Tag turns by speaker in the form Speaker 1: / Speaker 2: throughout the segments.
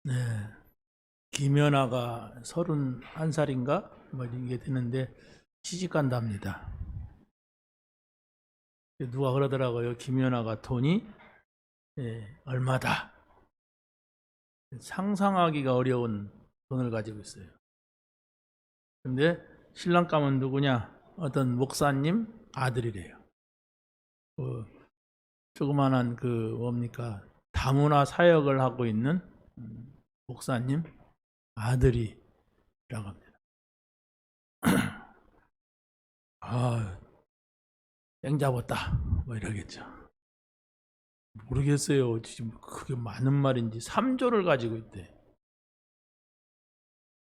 Speaker 1: 네. 김연아가 31살인가? 뭐 이게 되는데 시집 간답니다. 누가 그러더라고요. 김연아가 돈이 얼마다. 상상하기가 어려운 돈을 가지고 있어요. 근데 신랑감은 누구냐? 어떤 목사님 아들이래요. 조그만한 뭡니까? 다문화 사역을 하고 있는 목사님 아들이라고 합니다. 아, 땡 잡았다. 뭐 이러겠죠. 모르겠어요. 지금 그게 맞는 말인지 3조를 가지고 있대.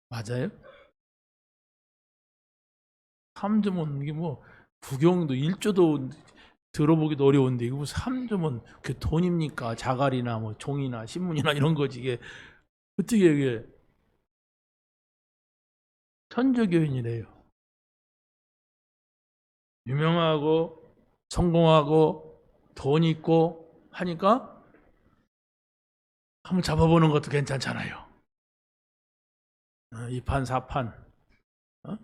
Speaker 1: 맞아요? 3조면 이게 뭐 부경도 1조도 들어보기도 어려운데 이거 3조면 그 돈입니까? 자갈이나 뭐 종이나 신문이나 이런 거지. 이게 어떻게 이게 천주교인이래요. 유명하고 성공하고 돈 있고 하니까 한번 잡아보는 것도 괜찮잖아요. 이판 4판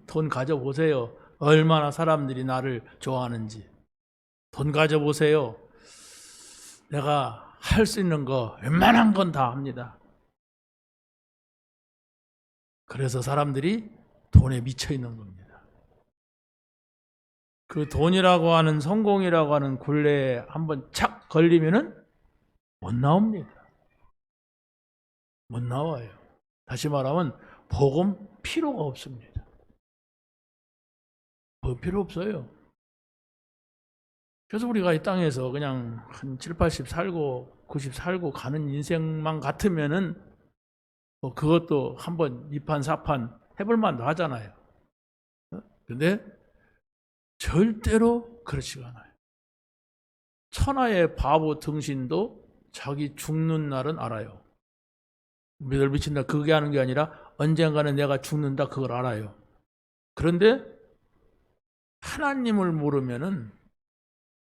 Speaker 1: 돈 가져보세요. 얼마나 사람들이 나를 좋아하는지. 돈 가져보세요. 내가 할 수 있는 거 웬만한 건 다 합니다. 그래서 사람들이 돈에 미쳐 있는 겁니다. 그 돈이라고 하는 성공이라고 하는 굴레에 한번 착 걸리면은 못 나옵니다. 못 나와요. 다시 말하면 복음 필요가 없습니다. 복음 필요 없어요. 그래서 우리가 이 땅에서 그냥 한 7, 80 살고 90 살고 가는 인생만 같으면은 뭐 그것도 한번 2판 4판 해볼 만도 하잖아요. 근데 절대로 그렇지가 않아요. 천하의 바보 등신도 자기 죽는 날은 알아요. 믿을 미친다 그게 하는 게 아니라 언젠가는 내가 죽는다 그걸 알아요. 그런데 하나님을 모르면은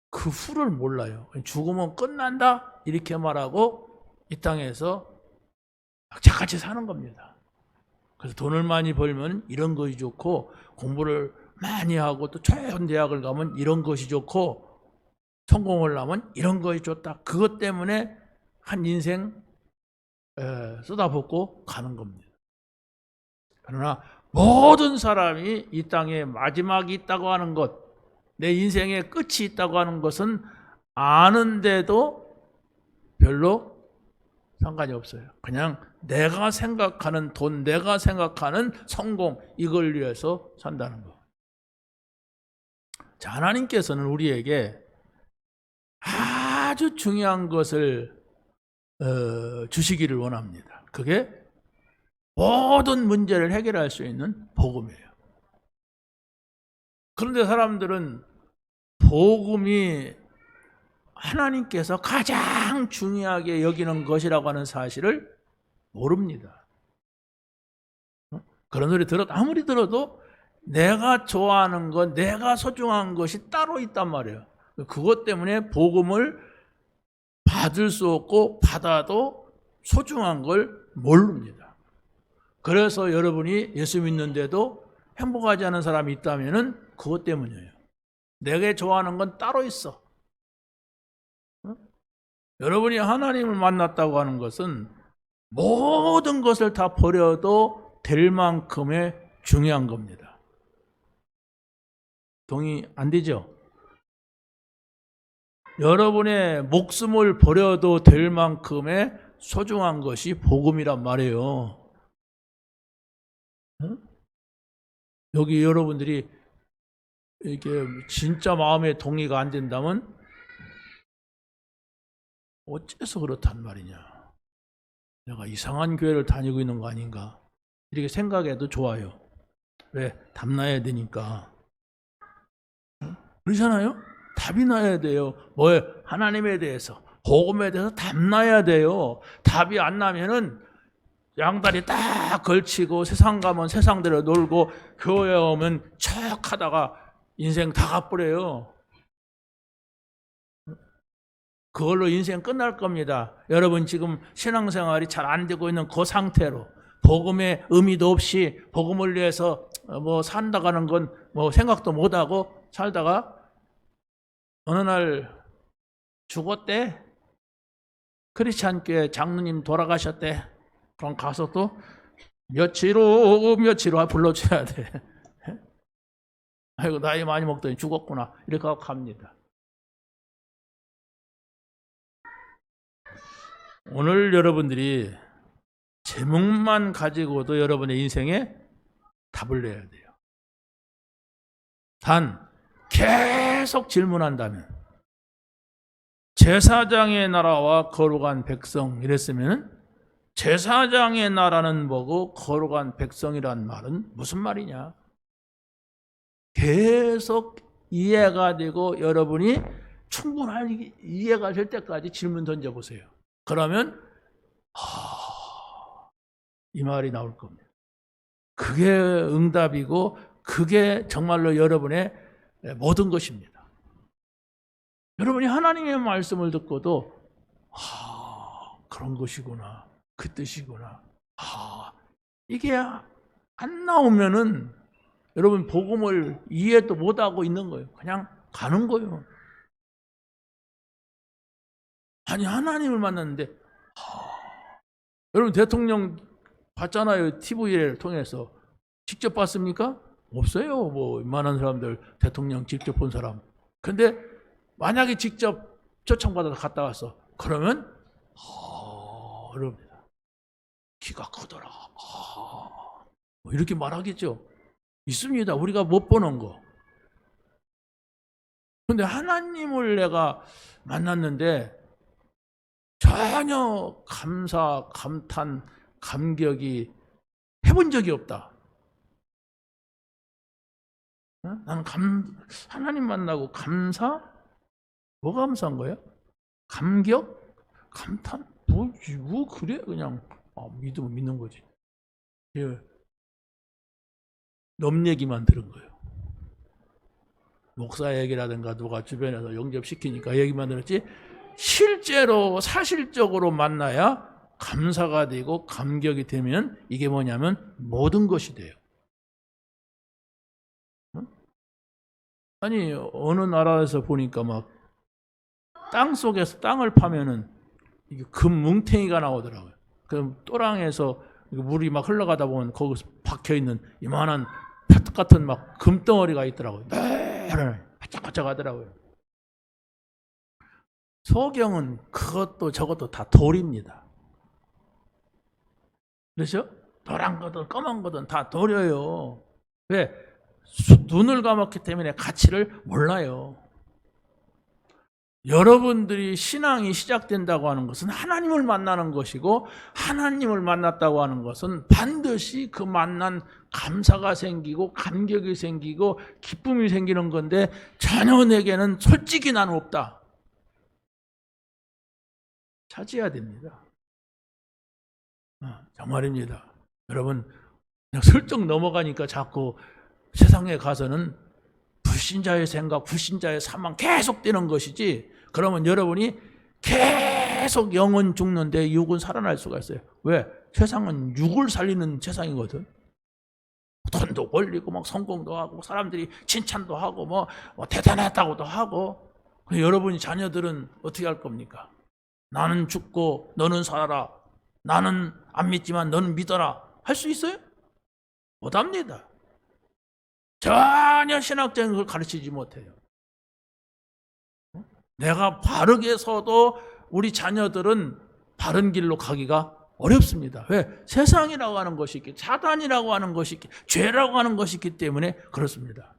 Speaker 1: 그 후를 몰라요. 죽으면 끝난다 이렇게 말하고 이 땅에서 악착같이 사는 겁니다. 그래서 돈을 많이 벌면 이런 것이 좋고 공부를 많이 하고 또 좋은 대학을 가면 이런 것이 좋고 성공을 하면 이런 것이 좋다. 그것 때문에 한 인생 쏟아붓고 가는 겁니다. 그러나 모든 사람이 이 땅에 마지막이 있다고 하는 것, 내 인생의 끝이 있다고 하는 것은 아는데도 별로 상관이 없어요. 그냥 내가 생각하는 돈, 내가 생각하는 성공, 이걸 위해서 산다는 거. 자, 하나님께서는 우리에게 아주 중요한 것을 주시기를 원합니다. 그게 모든 문제를 해결할 수 있는 복음이에요. 그런데 사람들은 복음이 하나님께서 가장 중요하게 여기는 것이라고 하는 사실을 모릅니다. 그런 소리 아무리 들어도 내가 좋아하는 것, 내가 소중한 것이 따로 있단 말이에요. 그것 때문에 복음을 받을 수 없고 받아도 소중한 걸 모릅니다. 그래서 여러분이 예수 믿는데도 행복하지 않은 사람이 있다면 그것 때문이에요. 내가 좋아하는 건 따로 있어. 여러분이 하나님을 만났다고 하는 것은 모든 것을 다 버려도 될 만큼의 중요한 겁니다. 동의 안 되죠? 여러분의 목숨을 버려도 될 만큼의 소중한 것이 복음이란 말이에요. 여기 여러분들이 이게 진짜 마음에 동의가 안 된다면 어째서 그렇단 말이냐. 내가 이상한 교회를 다니고 있는 거 아닌가. 이렇게 생각해도 좋아요. 왜? 답 나야 되니까. 그러잖아요? 답이 나야 돼요. 뭐예요? 하나님에 대해서, 복음에 대해서 답 나야 돼요. 답이 안 나면은 양다리 딱 걸치고 세상 가면 세상대로 놀고 교회 오면 척 하다가 인생 다 가버려요. 그걸로 인생 끝날 겁니다. 여러분 지금 신앙생활이 잘 안 되고 있는 그 상태로 복음의 의미도 없이 복음을 위해서 뭐 산다가는 건 뭐 생각도 못 하고 살다가 어느 날 죽었대. 크리스찬 교회 장로님 돌아가셨대. 그럼 가서 또 며칠 후 불러줘야 돼. 아이고 나이 많이 먹더니 죽었구나. 이렇게 하고 갑니다. 오늘 여러분들이 제목만 가지고도 여러분의 인생에 답을 내야 돼요. 단 계속 질문한다면 제사장의 나라와 거룩한 백성 이랬으면 제사장의 나라는 뭐고 거룩한 백성이란 말은 무슨 말이냐? 계속 이해가 되고 여러분이 충분하게 이해가 될 때까지 질문 던져보세요. 그러면 이 말이 나올 겁니다. 그게 응답이고 그게 정말로 여러분의 모든 것입니다. 여러분이 하나님의 말씀을 듣고도 그런 것이구나. 그 뜻이구나. 이게 안 나오면은 여러분 복음을 이해도 못하고 있는 거예요. 그냥 가는 거예요. 아니 하나님을 만났는데 여러분 대통령 봤잖아요. TV를 통해서. 직접 봤습니까? 없어요. 뭐 웬만한 사람들 대통령 직접 본 사람. 근데 만약에 직접 초청받아서 갔다 왔어. 그러면 여러분입니다. 키가 크더라. 뭐 이렇게 말하겠죠. 있습니다. 우리가 못 보는 거. 근데 하나님을 내가 만났는데 전혀 감사, 감탄, 감격이 해본 적이 없다. 나는 하나님 만나고 감사? 뭐 감사한 거야? 감격? 감탄? 뭐 그래? 그냥 믿으면 믿는 거지. 예. 넘 얘기만 들은 거예요. 목사 얘기라든가 누가 주변에서 영접시키니까 얘기만 들었지 실제로 사실적으로 만나야 감사가 되고 감격이 되면 이게 뭐냐면 모든 것이 돼요. 아니 어느 나라에서 보니까 막 땅 속에서 땅을 파면은 이게 금 뭉탱이가 나오더라고요. 그럼 또랑에서 물이 막 흘러가다 보면 거기서 박혀 있는 이만한 파트 같은 막 금덩어리가 있더라고요. 바짝바짝 하더라고요. 소경은 그것도 저것도 다 돌입니다. 그렇죠? 노란 거든 검은 거든 다 돌이에요. 왜? 눈을 감았기 때문에 가치를 몰라요. 여러분들이 신앙이 시작된다고 하는 것은 하나님을 만나는 것이고 하나님을 만났다고 하는 것은 반드시 그 만난 감사가 생기고 감격이 생기고 기쁨이 생기는 건데 전혀 내게는 솔직히 나는 없다. 찾아야 됩니다. 정말입니다. 여러분 그냥 슬쩍 넘어가니까 자꾸 세상에 가서는 불신자의 생각, 불신자의 사망 계속 되는 것이지 그러면 여러분이 계속 영은 죽는데 육은 살아날 수가 있어요. 왜? 세상은 육을 살리는 세상이거든. 돈도 벌리고 막 성공도 하고 사람들이 칭찬도 하고 뭐 대단했다고도 하고 여러분이 자녀들은 어떻게 할 겁니까? 나는 죽고 너는 살아라. 나는 안 믿지만 너는 믿어라. 할 수 있어요? 못합니다. 전혀 신학적인 걸 가르치지 못해요. 내가 바르게 서도 우리 자녀들은 바른 길로 가기가 어렵습니다. 왜? 세상이라고 하는 것이 있기, 사단이라고 하는 것이 있기, 죄라고 하는 것이 있기 때문에 그렇습니다.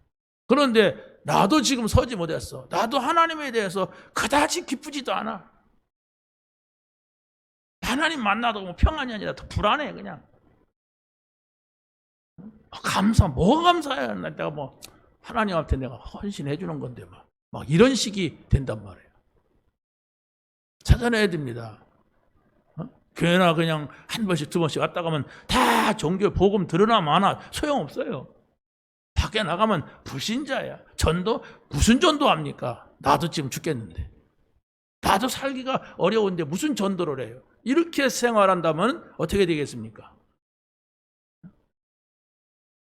Speaker 1: 그런데 나도 지금 서지 못했어. 나도 하나님에 대해서 그다지 기쁘지도 않아. 하나님 만나도 뭐 평안이 아니라 더 불안해 그냥. 뭐가 감사해야 하나? 내가 뭐 하나님한테 내가 헌신해 주는 건데 막 이런 식이 된단 말이에요. 찾아내야 됩니다. 교회나 그냥 한 번씩 두 번씩 왔다 가면 다 종교 복음 들으나 마나 소용없어요. 밖에 나가면 불신자야. 전도 무슨 전도 합니까? 나도 지금 죽겠는데. 나도 살기가 어려운데 무슨 전도를 해요? 이렇게 생활한다면 어떻게 되겠습니까?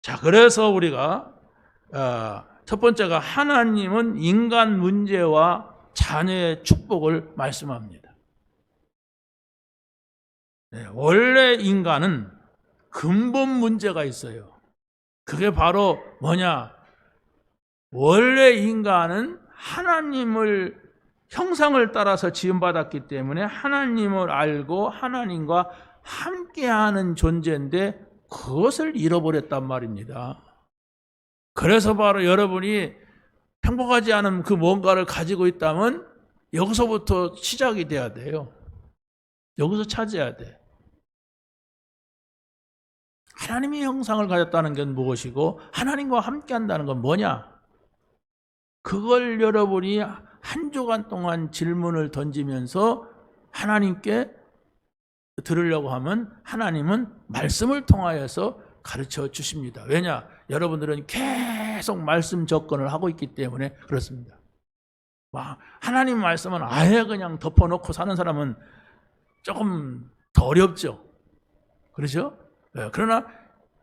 Speaker 1: 자, 그래서 우리가 첫 번째가 하나님은 인간 문제와 자녀의 축복을 말씀합니다. 네, 원래 인간은 근본 문제가 있어요. 그게 바로 뭐냐? 원래 인간은 하나님을 형상을 따라서 지음받았기 때문에 하나님을 알고 하나님과 함께하는 존재인데 그것을 잃어버렸단 말입니다. 그래서 바로 여러분이 행복하지 않은 그 뭔가를 가지고 있다면 여기서부터 시작이 돼야 돼요. 여기서 찾아야 돼. 하나님의 형상을 가졌다는 건 무엇이고 하나님과 함께 한다는 건 뭐냐? 그걸 여러분이 한 주간 동안 질문을 던지면서 하나님께 들으려고 하면 하나님은 말씀을 통하여서 가르쳐 주십니다. 왜냐? 여러분들은 계속 말씀 접근을 하고 있기 때문에 그렇습니다. 하나님 말씀은 아예 그냥 덮어놓고 사는 사람은 조금 더 어렵죠. 그렇죠? 그러나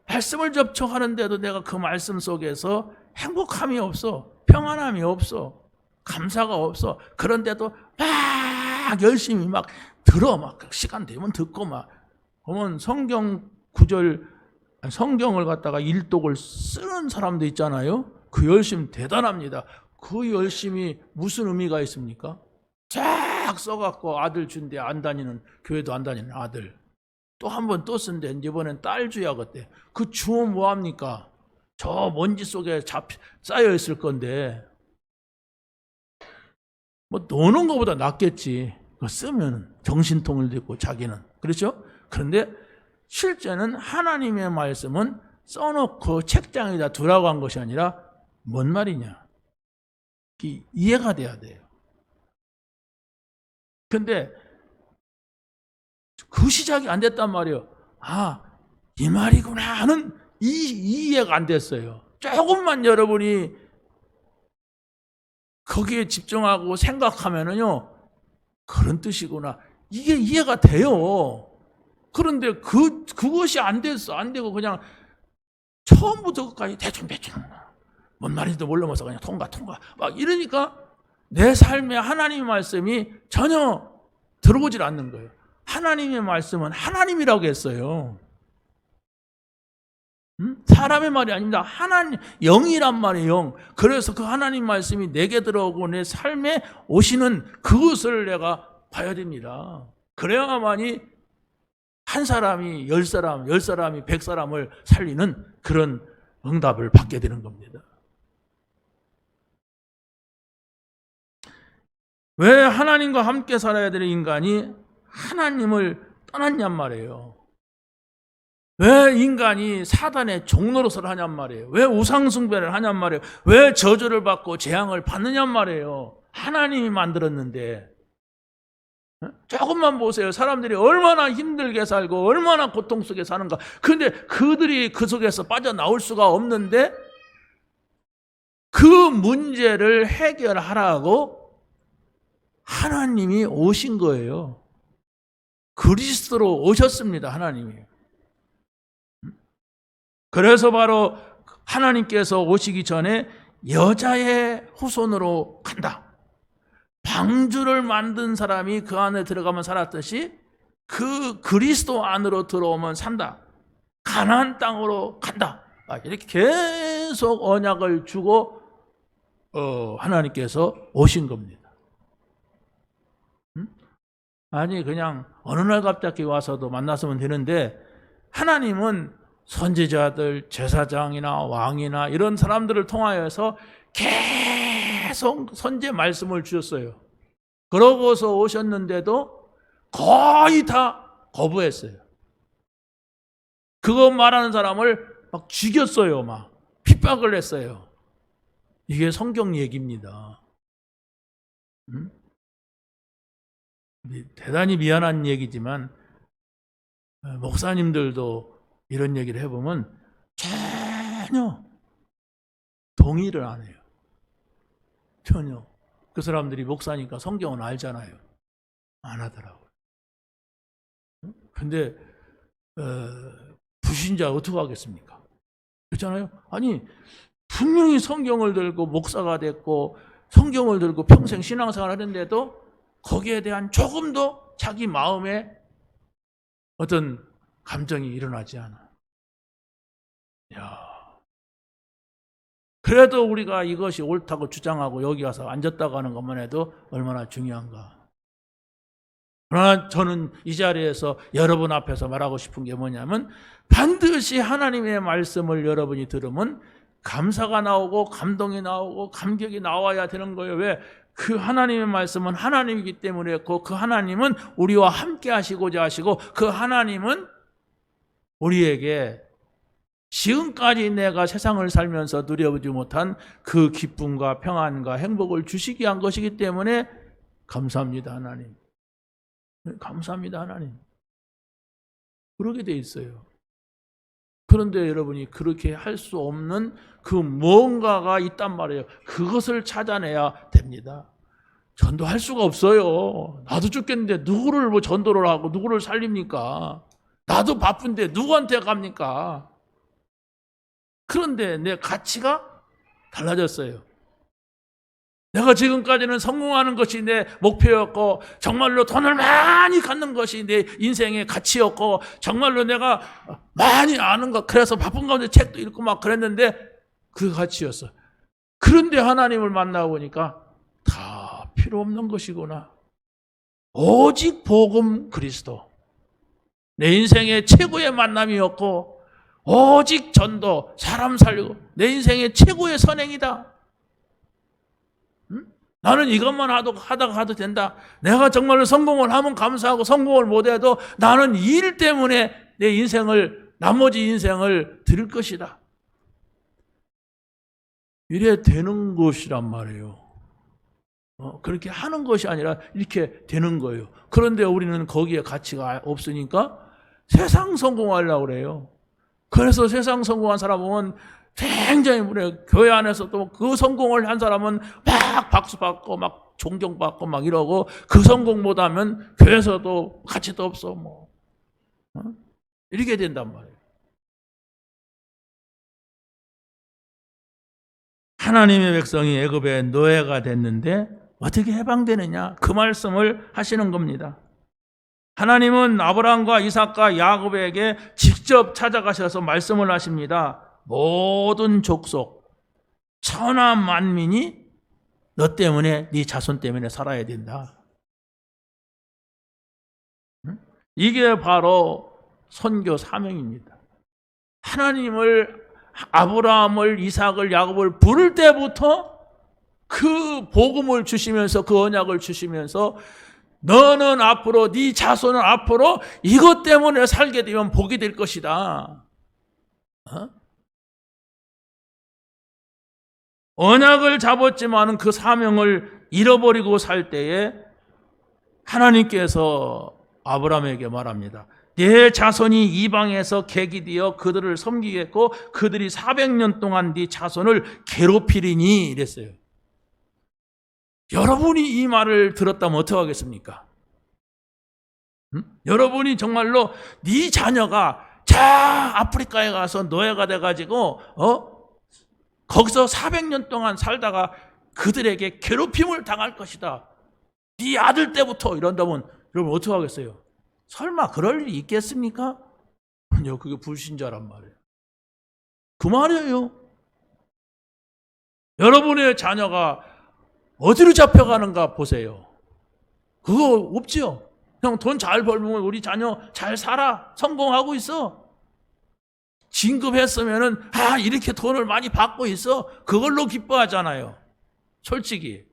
Speaker 1: 말씀을 접촉하는데도 내가 그 말씀 속에서 행복함이 없어. 평안함이 없어. 감사가 없어. 그런데도 막 열심히 막 들어. 막 시간 되면 듣고 막. 보면 성경 구절, 성경을 갖다가 일독을 쓰는 사람도 있잖아요. 그 열심 대단합니다. 그 열심이 무슨 의미가 있습니까? 쫙 써갖고 아들 준대 안 다니는, 교회도 안 다니는 아들. 또 한 번 또 쓴대. 이번엔 딸 주야겠대. 그 주어 뭐합니까? 저 먼지 속에 쌓여 있을 건데 뭐 노는 것보다 낫겠지. 그거 쓰면 정신통일도 있고 자기는. 그렇죠? 그런데 실제는 하나님의 말씀은 써놓고 책장에다 두라고 한 것이 아니라 뭔 말이냐? 이해가 돼야 돼요. 근데 그 시작이 안 됐단 말이에요. 이 말이구나 하는 이해가 안 됐어요. 조금만 여러분이 거기에 집중하고 생각하면은요, 그런 뜻이구나. 이게 이해가 돼요. 그런데 그것이 안 됐어. 안 되고 그냥 처음부터 끝까지 대충 뭔 말인지도 모르면서 그냥 통과 막 이러니까 내 삶에 하나님의 말씀이 전혀 들어오질 않는 거예요. 하나님의 말씀은 하나님이라고 했어요. 사람의 말이 아닙니다. 하나님, 영이란 말이에요. 영. 그래서 그 하나님 말씀이 내게 들어오고 내 삶에 오시는 그것을 내가 봐야 됩니다. 그래야만이 한 사람이 10사람, 10사람이 100사람을 살리는 그런 응답을 받게 되는 겁니다. 왜 하나님과 함께 살아야 되는 인간이 하나님을 떠났냔 말이에요. 왜 인간이 사단의 종노릇을 하냔 말이에요. 왜 우상숭배를 하냔 말이에요. 왜 저주를 받고 재앙을 받느냔 말이에요. 하나님이 만들었는데. 조금만 보세요. 사람들이 얼마나 힘들게 살고 얼마나 고통 속에 사는가. 그런데 그들이 그 속에서 빠져나올 수가 없는데 그 문제를 해결하라고 하나님이 오신 거예요. 그리스도로 오셨습니다. 하나님이. 그래서 바로 하나님께서 오시기 전에 여자의 후손으로 간다. 방주를 만든 사람이 그 안에 들어가면 살았듯이 그 그리스도 안으로 들어오면 산다. 가나안 땅으로 간다. 이렇게 계속 언약을 주고 하나님께서 오신 겁니다. 아니 그냥 어느 날 갑자기 와서도 만났으면 되는데 하나님은 선지자들, 제사장이나 왕이나 이런 사람들을 통하여서 계속 선지 말씀을 주셨어요. 그러고서 오셨는데도 거의 다 거부했어요. 그거 말하는 사람을 막 죽였어요. 막 핍박을 했어요. 이게 성경 얘기입니다. 대단히 미안한 얘기지만 목사님들도 이런 얘기를 해보면 전혀 동의를 안 해요. 전혀. 그 사람들이 목사니까 성경은 알잖아요. 안 하더라고요. 근데 불신자 어떻게 하겠습니까? 그렇잖아요. 아니 분명히 성경을 들고 목사가 됐고 성경을 들고 평생 신앙생활 하는데도 거기에 대한 조금도 자기 마음에 어떤 감정이 일어나지 않아. 야, 그래도 우리가 이것이 옳다고 주장하고 여기 와서 앉았다고 하는 것만 해도 얼마나 중요한가. 그러나 저는 이 자리에서 여러분 앞에서 말하고 싶은 게 뭐냐면 반드시 하나님의 말씀을 여러분이 들으면 감사가 나오고 감동이 나오고 감격이 나와야 되는 거예요. 왜? 그 하나님의 말씀은 하나님이기 때문에 그 하나님은 우리와 함께 하시고자 하시고 그 하나님은 우리에게 지금까지 내가 세상을 살면서 누려보지 못한 그 기쁨과 평안과 행복을 주시기 위한 것이기 때문에 감사합니다 하나님. 감사합니다 하나님. 그러게 돼 있어요. 그런데 여러분이 그렇게 할 수 없는 그 뭔가가 있단 말이에요. 그것을 찾아내야 됩니다. 전도할 수가 없어요. 나도 죽겠는데 누구를 뭐 전도를 하고 누구를 살립니까? 나도 바쁜데 누구한테 갑니까? 그런데 내 가치가 달라졌어요. 내가 지금까지는 성공하는 것이 내 목표였고 정말로 돈을 많이 갖는 것이 내 인생의 가치였고 정말로 내가 많이 아는 것 그래서 바쁜 가운데 책도 읽고 막 그랬는데 그 가치였어. 그런데 하나님을 만나 보니까 다 필요 없는 것이구나. 오직 복음 그리스도. 내 인생의 최고의 만남이었고 오직 전도, 사람 살리고 내 인생의 최고의 선행이다. 나는 이것만 하다가 가도 된다. 내가 정말로 성공을 하면 감사하고 성공을 못해도 나는 이 일 때문에 내 인생을 나머지 인생을 드릴 것이다. 이래 되는 것이란 말이에요. 그렇게 하는 것이 아니라 이렇게 되는 거예요. 그런데 우리는 거기에 가치가 없으니까 세상 성공하려고 그래요. 그래서 세상 성공한 사람은 굉장히 교회 안에서도 그 성공을 한 사람은 막 박수 받고 막 존경받고 막 이러고 그 성공 못하면 교회에서도 가치도 없어 뭐 이렇게 된단 말이에요. 하나님의 백성이 애굽의 노예가 됐는데 어떻게 해방되느냐? 그 말씀을 하시는 겁니다. 하나님은 아브라함과 이삭과 야곱에게 직접 찾아가셔서 말씀을 하십니다. 모든 족속, 천하 만민이 너 때문에 네 자손 때문에 살아야 된다. 이게 바로 선교 사명입니다. 하나님을 아브라함을 이삭을 야곱을 부를 때부터 그 복음을 주시면서 그 언약을 주시면서 너는 앞으로 네 자손은 앞으로 이것 때문에 살게 되면 복이 될 것이다. 언약을 잡았지만 그 사명을 잃어버리고 살 때에 하나님께서 아브라함에게 말합니다. 네 자손이 이방에서 객이되어 그들을 섬기겠고 그들이 400년 동안 네 자손을 괴롭히리니 이랬어요. 여러분이 이 말을 들었다면 어떻게 하겠습니까? 여러분이 정말로 네 자녀가 아프리카에 가서 노예가 돼가지고 거기서 400년 동안 살다가 그들에게 괴롭힘을 당할 것이다. 네 아들 때부터 이런다면 여러분 어떻게 하겠어요? 설마 그럴 일이 있겠습니까? 아니요, 그게 불신자란 말이에요. 그 말이에요. 여러분의 자녀가 어디로 잡혀가는가 보세요. 그거 없지요. 형 돈 잘 벌면 우리 자녀 잘 살아. 성공하고 있어. 진급했으면은 이렇게 돈을 많이 받고 있어. 그걸로 기뻐하잖아요. 솔직히.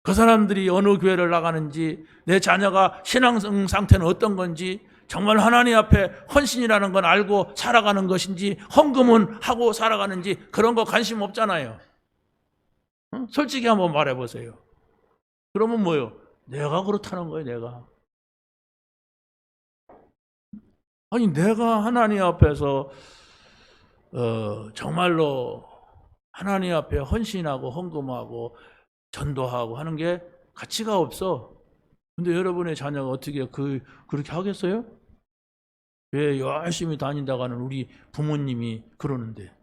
Speaker 1: 그 사람들이 어느 교회를 나가는지 내 자녀가 신앙 상태는 어떤 건지 정말 하나님 앞에 헌신이라는 건 알고 살아가는 것인지 헌금은 하고 살아가는지 그런 거 관심 없잖아요. 솔직히 한번 말해보세요. 그러면 뭐예요? 내가 그렇다는 거예요. 내가. 아니 내가 하나님 앞에서 정말로 하나님 앞에 헌신하고 헌금하고 전도하고 하는 게 가치가 없어. 근데 여러분의 자녀가 어떻게 그렇게 하겠어요? 왜 열심히 다닌다가는 우리 부모님이 그러는데,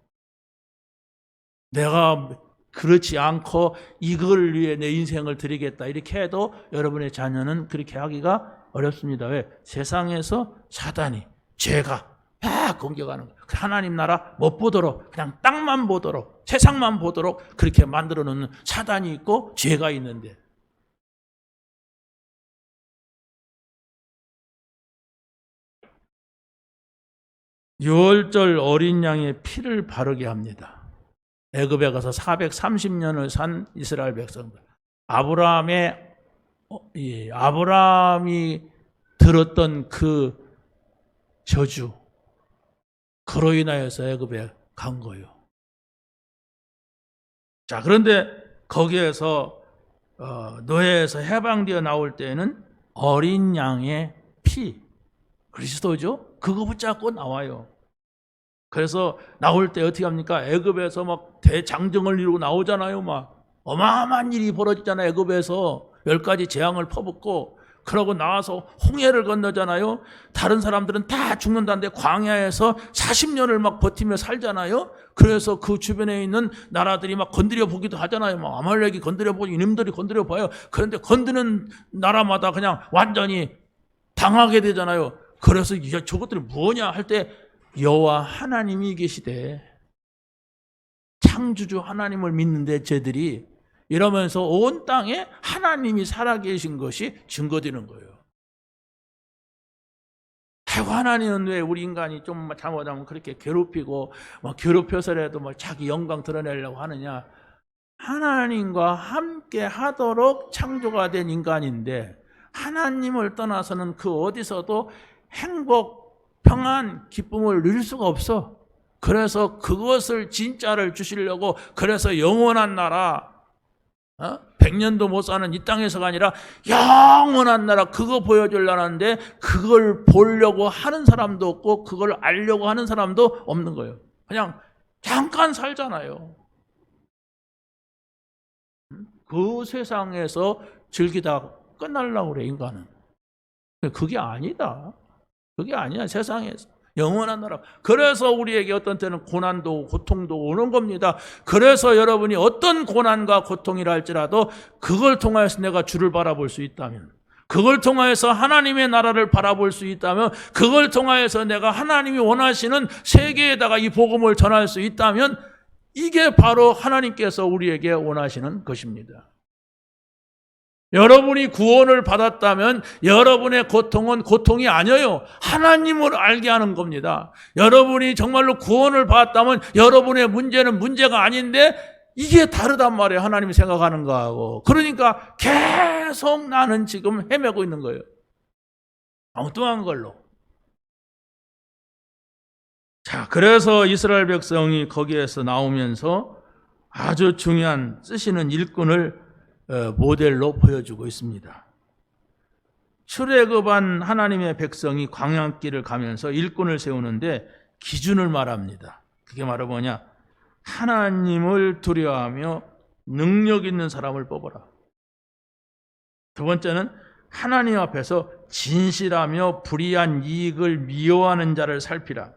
Speaker 1: 내가 그렇지 않고 이걸 위해 내 인생을 드리겠다 이렇게 해도 여러분의 자녀는 그렇게 하기가 어렵습니다. 왜? 세상에서 사단이, 죄가 막 공격하는 거예요. 하나님 나라 못 보도록, 그냥 땅만 보도록, 세상만 보도록 그렇게 만들어 놓는 사단이 있고 죄가 있는데, 유월절 어린 양의 피를 바르게 합니다. 애굽에 가서 430년을 산 이스라엘 백성들, 아브라함이 들었던 그 저주, 그로 인하여서 애굽에 간 거예요. 자, 그런데 거기에서 노예에서 해방되어 나올 때는 어린 양의 피, 그리스도죠? 그거 붙잡고 나와요. 그래서 나올 때 어떻게 합니까? 애굽에서 막 대장정을 이루고 나오잖아요. 막 어마어마한 일이 벌어지잖아요. 애굽에서 10가지 재앙을 퍼붓고, 그러고 나와서 홍해를 건너잖아요. 다른 사람들은 다 죽는다는데 광야에서 40년을 막 버티며 살잖아요. 그래서 그 주변에 있는 나라들이 막 건드려 보기도 하잖아요. 막 아말렉이 건드려 보고 이놈들이 건드려 봐요. 그런데 건드는 나라마다 그냥 완전히 당하게 되잖아요. 그래서 저것들이 뭐냐 할 때 여호와 하나님이 계시대. 창조주 하나님을 믿는데 쟤들이 이러면서 온 땅에 하나님이 살아계신 것이 증거되는 거예요. 아이고, 하나님은 왜 우리 인간이 좀 잘못하면 그렇게 괴롭히고 막 괴롭혀서라도 막 자기 영광 드러내려고 하느냐. 하나님과 함께 하도록 창조가 된 인간인데, 하나님을 떠나서는 그 어디서도 행복, 평안, 기쁨을 누릴 수가 없어. 그래서 그것을 진짜를 주시려고, 그래서 영원한 나라, 100년도 못 사는 이 땅에서가 아니라 영원한 나라, 그거 보여주려는데 그걸 보려고 하는 사람도 없고 그걸 알려고 하는 사람도 없는 거예요. 그냥 잠깐 살잖아요. 그 세상에서 즐기다 끝날라고 그래, 인간은. 그게 아니다. 그게 아니야, 세상에서. 영원한 나라. 그래서 우리에게 어떤 때는 고난도 고통도 오는 겁니다. 그래서 여러분이 어떤 고난과 고통이라 할지라도 그걸 통하여서 내가 주를 바라볼 수 있다면, 그걸 통하여서 하나님의 나라를 바라볼 수 있다면, 그걸 통하여서 내가 하나님이 원하시는 세계에다가 이 복음을 전할 수 있다면, 이게 바로 하나님께서 우리에게 원하시는 것입니다. 여러분이 구원을 받았다면 여러분의 고통은 고통이 아니에요. 하나님을 알게 하는 겁니다. 여러분이 정말로 구원을 받았다면 여러분의 문제는 문제가 아닌데 이게 다르단 말이에요. 하나님이 생각하는 거하고. 그러니까 계속 나는 지금 헤매고 있는 거예요. 엉뚱한 걸로. 자, 그래서 이스라엘 백성이 거기에서 나오면서 아주 중요한 쓰시는 일꾼을 모델로 보여주고 있습니다. 출애굽한 하나님의 백성이 광야길을 가면서 일꾼을 세우는데 기준을 말합니다. 그게 바로 뭐냐? 하나님을 두려워하며 능력 있는 사람을 뽑아라. 두 번째는 하나님 앞에서 진실하며 불의한 이익을 미워하는 자를 살피라.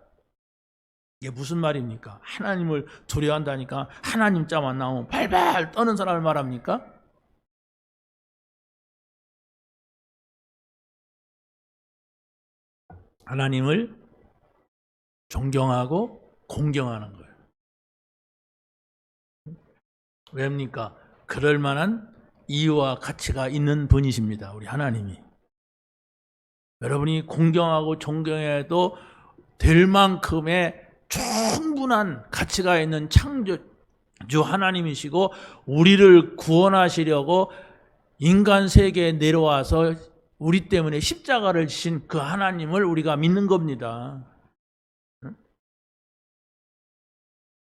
Speaker 1: 이게 무슨 말입니까? 하나님을 두려워한다니까 하나님 자만 나오면 발발 떠는 사람을 말합니까? 하나님을 존경하고 공경하는 거예요. 왜입니까? 그럴 만한 이유와 가치가 있는 분이십니다. 우리 하나님이. 여러분이 공경하고 존경해도 될 만큼의 충분한 가치가 있는 창조주 하나님이시고, 우리를 구원하시려고 인간 세계에 내려와서 우리 때문에 십자가를 지신 그 하나님을 우리가 믿는 겁니다.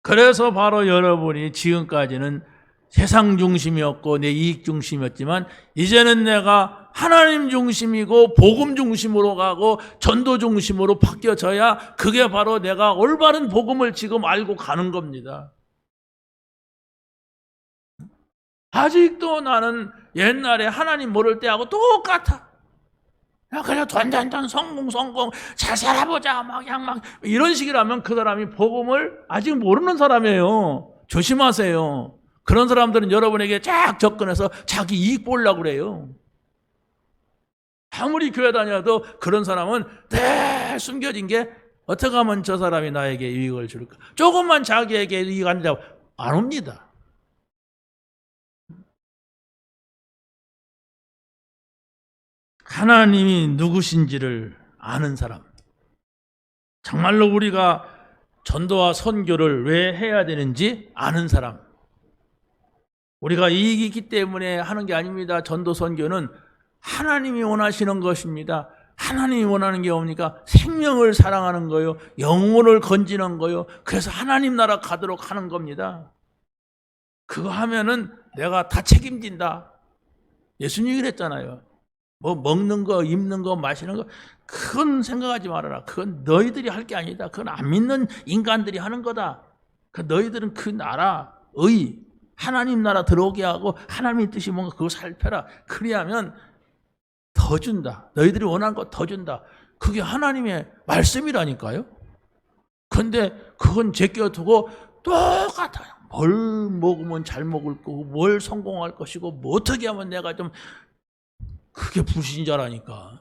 Speaker 1: 그래서 바로 여러분이 지금까지는 세상 중심이었고 내 이익 중심이었지만, 이제는 내가 하나님 중심이고 복음 중심으로 가고 전도 중심으로 바뀌어져야 그게 바로 내가 올바른 복음을 지금 알고 가는 겁니다. 아직도 나는 옛날에 하나님 모를 때하고 똑같아. 야, 그래, 돈, 성공, 잘 살아보자. 막 이런 식이라면 그 사람이 복음을 아직 모르는 사람이에요. 조심하세요. 그런 사람들은 여러분에게 쫙 접근해서 자기 이익 보려고 그래요. 아무리 교회 다녀도 그런 사람은 늘 숨겨진 게 어떻게 하면 저 사람이 나에게 이익을 줄까? 조금만 자기에게 이익 안 되고 안 옵니다. 하나님이 누구신지를 아는 사람. 정말로 우리가 전도와 선교를 왜 해야 되는지 아는 사람. 우리가 이익이 있기 때문에 하는 게 아닙니다. 전도 선교는 하나님이 원하시는 것입니다. 하나님이 원하는 게 뭡니까? 생명을 사랑하는 거요. 영혼을 건지는 거요. 그래서 하나님 나라 가도록 하는 겁니다. 그거 하면은 내가 다 책임진다. 예수님이 그랬잖아요. 뭐 먹는 거, 입는 거, 마시는 거 그건 생각하지 말아라. 그건 너희들이 할 게 아니다. 그건 안 믿는 인간들이 하는 거다. 너희들은 그 나라, 하나님 나라 들어오게 하고 하나님의 뜻이 뭔가 그거 살펴라. 그래야면 더 준다. 너희들이 원하는 거 더 준다. 그게 하나님의 말씀이라니까요. 그런데 그건 제껴두고 똑같아요. 뭘 먹으면 잘 먹을 거고 뭘 성공할 것이고 뭐 어떻게 하면 내가 좀 그게 불신자라니까.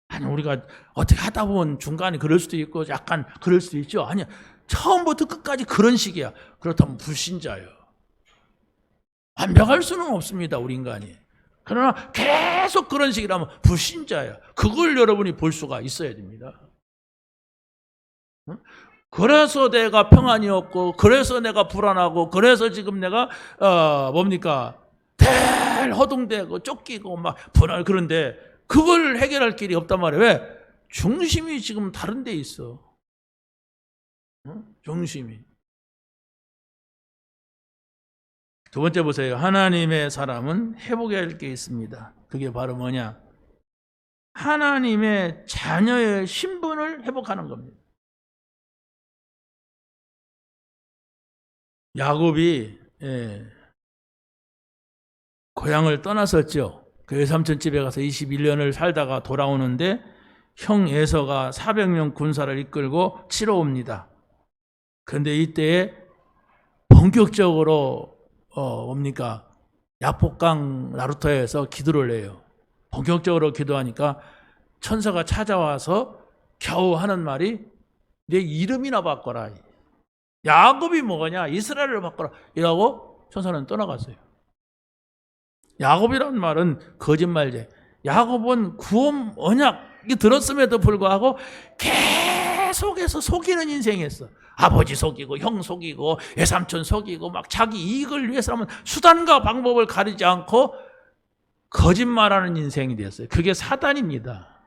Speaker 1: 아니 우리가 어떻게 하다 보면 중간에 그럴 수도 있고 약간 그럴 수도 있죠. 아니야. 처음부터 끝까지 그런 식이야. 그렇다면 불신자예요. 완벽할 수는 없습니다. 우리 인간이. 그러나 계속 그런 식이라면 불신자예요. 그걸 여러분이 볼 수가 있어야 됩니다. 그래서 내가 평안이 없고 그래서 내가 불안하고 그래서 지금 내가 늘 허둥대고 쫓기고 막 불안. 그런데 그걸 해결할 길이 없단 말이에요. 왜? 중심이 지금 다른 데 있어. 중심이. 두 번째 보세요. 하나님의 사람은 회복해야 할 게 있습니다. 그게 바로 뭐냐? 하나님의 자녀의 신분을 회복하는 겁니다. 야곱이 고향을 떠났었죠. 그 외삼촌 집에 가서 21년을 살다가 돌아오는데 형 에서가 400명 군사를 이끌고 치러 옵니다. 그런데 이때에 본격적으로 야복강 나루터에서 기도를 해요. 본격적으로 기도하니까 천사가 찾아와서 겨우 하는 말이 내 이름이나 바꿔라. 야곱이 뭐냐? 이스라엘을 바꿔라. 이라고 천사는 떠나갔어요. 야곱이란 말은 거짓말제. 야곱은 구원 언약이 들었음에도 불구하고 계속해서 속이는 인생이었어. 아버지 속이고 형 속이고 외삼촌 속이고 막 자기 이익을 위해서라면 수단과 방법을 가리지 않고 거짓말하는 인생이 되었어요. 그게 사단입니다.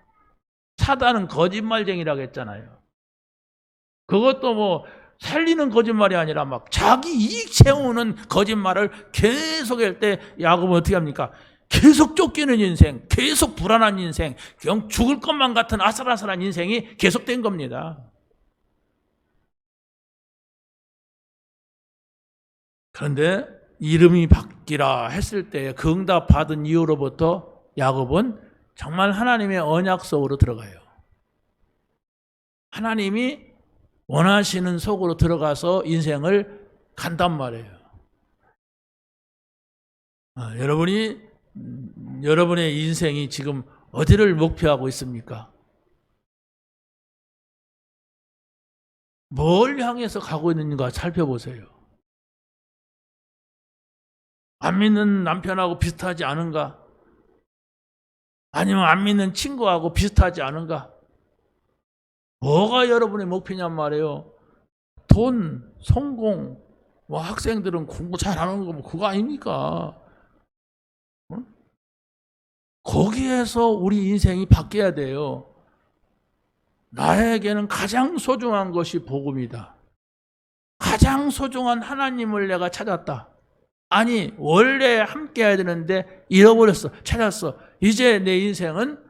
Speaker 1: 사단은 거짓말쟁이라고 했잖아요. 그것도 뭐 살리는 거짓말이 아니라 막 자기 이익 채우는 거짓말을 계속 할 때 야곱은 어떻게 합니까? 계속 쫓기는 인생, 계속 불안한 인생, 그냥 죽을 것만 같은 아슬아슬한 인생이 계속된 겁니다. 그런데 이름이 바뀌라 했을 때 그 응답 받은 이후로부터 야곱은 정말 하나님의 언약 속으로 들어가요. 하나님이 원하시는 속으로 들어가서 인생을 간단 말이에요. 여러분의 인생이 지금 어디를 목표하고 있습니까? 뭘 향해서 가고 있는가 살펴보세요. 안 믿는 남편하고 비슷하지 않은가? 아니면 안 믿는 친구하고 비슷하지 않은가? 뭐가 여러분의 목표냔 말이에요. 돈, 성공, 뭐 학생들은 공부 잘하는 거 뭐 그거 아닙니까? 거기에서 우리 인생이 바뀌어야 돼요. 나에게는 가장 소중한 것이 복음이다. 가장 소중한 하나님을 내가 찾았다. 아니 원래 함께 해야 되는데 잃어버렸어. 찾았어. 이제 내 인생은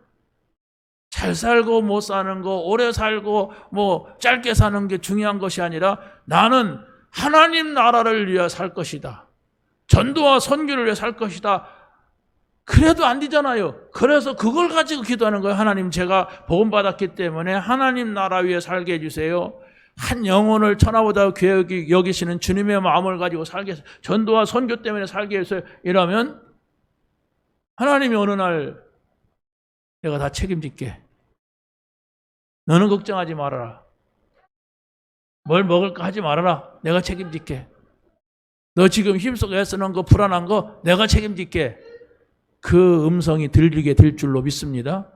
Speaker 1: 잘 살고 못 사는 거, 오래 살고 뭐 짧게 사는 게 중요한 것이 아니라 나는 하나님 나라를 위해 살 것이다. 전도와 선교를 위해 살 것이다. 그래도 안 되잖아요. 그래서 그걸 가지고 기도하는 거예요. 하나님, 제가 복음 받았기 때문에 하나님 나라 위에 살게 해주세요. 한 영혼을 천하보다 귀하게 여기시는 주님의 마음을 가지고 살게 해서 전도와 선교 때문에 살게 해서 이러면 하나님이 어느 날 내가 다 책임질게. 너는 걱정하지 말아라. 뭘 먹을까 하지 말아라. 내가 책임질게. 너 지금 힘쓰고 애쓰는 거 불안한 거 내가 책임질게. 그 음성이 들리게 될 줄로 믿습니다.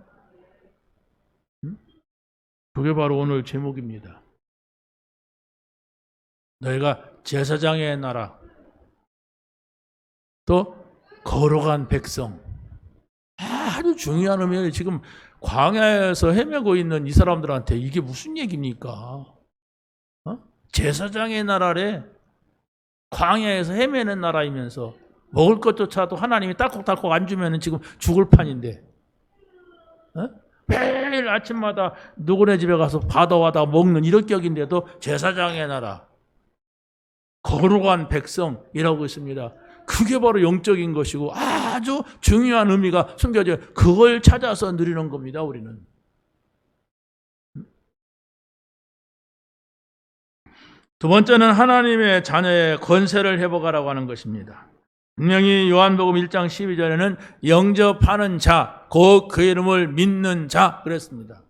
Speaker 1: 그게 바로 오늘 제목입니다. 너희가 제사장의 나라, 또 거룩한 백성. 아주 중요한 의미예요. 지금 광야에서 헤매고 있는 이 사람들한테 이게 무슨 얘기입니까? 제사장의 나라래. 광야에서 헤매는 나라이면서 먹을 것조차도 하나님이 딸컥딸컥 안 주면 지금 죽을 판인데, 매일 아침마다 누구네 집에 가서 받아와다 먹는 이런 격인데도 제사장의 나라, 거룩한 백성이라고 있습니다. 그게 바로 영적인 것이고 아주 중요한 의미가 숨겨져요. 그걸 찾아서 누리는 겁니다, 우리는. 두 번째는 하나님의 자녀의 권세를 회복하라고 하는 것입니다. 분명히 요한복음 1장 12절에는 영접하는 자, 곧 그 이름을 믿는 자 그랬습니다.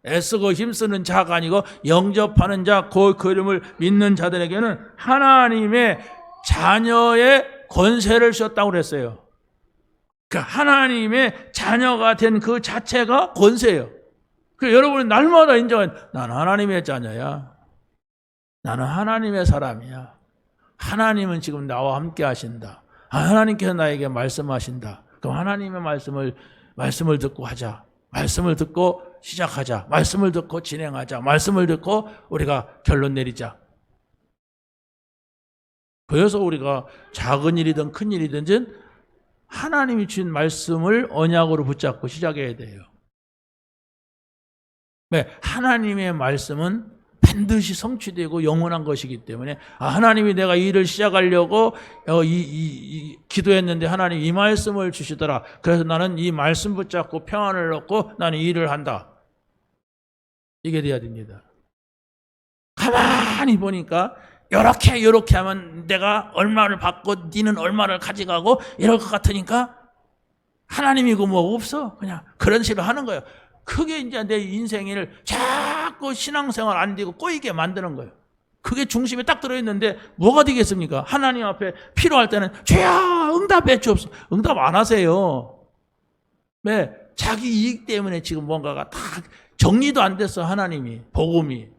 Speaker 1: 애쓰고 힘쓰는 자가 아니고 영접하는 자, 곧 그 이름을 믿는 자들에게는 하나님의 자녀의 권세를 주셨다고 그랬어요. 그러니까 하나님의 자녀가 된 그 자체가 권세예요. 그러니까 여러분이 날마다 인정해. 나는 하나님의 자녀야. 나는 하나님의 사람이야. 하나님은 지금 나와 함께 하신다. 하나님께서 나에게 말씀하신다. 그럼 하나님의 말씀을 듣고 하자. 말씀을 듣고 시작하자. 말씀을 듣고 진행하자. 말씀을 듣고 우리가 결론 내리자. 그래서 우리가 작은 일이든 큰 일이든 하나님이 주신 말씀을 언약으로 붙잡고 시작해야 돼요. 네, 하나님의 말씀은 반드시 성취되고 영원한 것이기 때문에 하나님이 내가 이 일을 시작하려고 기도했는데 하나님 이 말씀을 주시더라. 그래서 나는 이 말씀 붙잡고 평안을 얻고 나는 이 일을 한다. 이게 돼야 됩니다. 가만히 보니까 이렇게 하면 내가 얼마를 받고 니는 얼마를 가져가고 이럴 것 같으니까 하나님이고 뭐 없어. 그냥 그런 식으로 하는 거예요. 그게 이제 내 인생을 자꾸 신앙생활 안 되고 꼬이게 만드는 거예요. 그게 중심에 딱 들어있는데 뭐가 되겠습니까? 하나님 앞에 필요할 때는 주여 응답해 주옵소서. 응답 안 하세요. 왜? 자기 이익 때문에 지금 뭔가가 다 정리도 안 됐어. 하나님이 복음이.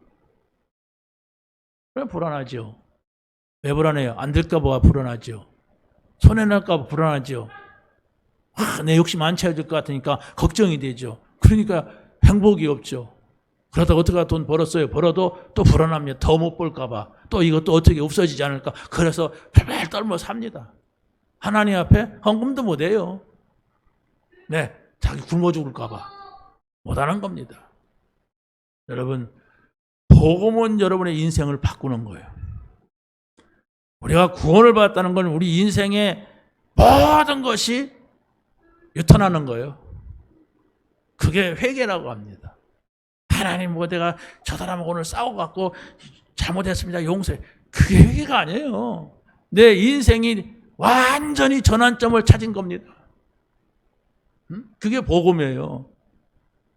Speaker 1: 왜 불안하죠? 왜 불안해요? 안 될까 봐 불안하죠. 손해날까 봐 불안하죠. 내 욕심 안 채워질 것 같으니까 걱정이 되죠. 그러니까 행복이 없죠. 그러다가 어떻게 돈 벌었어요. 벌어도 또 불안합니다. 더 못 벌까 봐. 또 이것도 어떻게 없어지지 않을까. 그래서 벨벨 떨며 삽니다. 하나님 앞에 헌금도 못 해요. 네, 자기 굶어 죽을까 봐. 못하는 겁니다. 여러분, 복음은 여러분의 인생을 바꾸는 거예요. 우리가 구원을 받았다는 건 우리 인생의 모든 것이 유턴하는 거예요. 그게 회개라고 합니다. 하나님 뭐 내가 저 사람하고 오늘 싸워갖고 잘못했습니다. 용서해. 그게 회개가 아니에요. 내 인생이 완전히 전환점을 찾은 겁니다. 그게 복음이에요.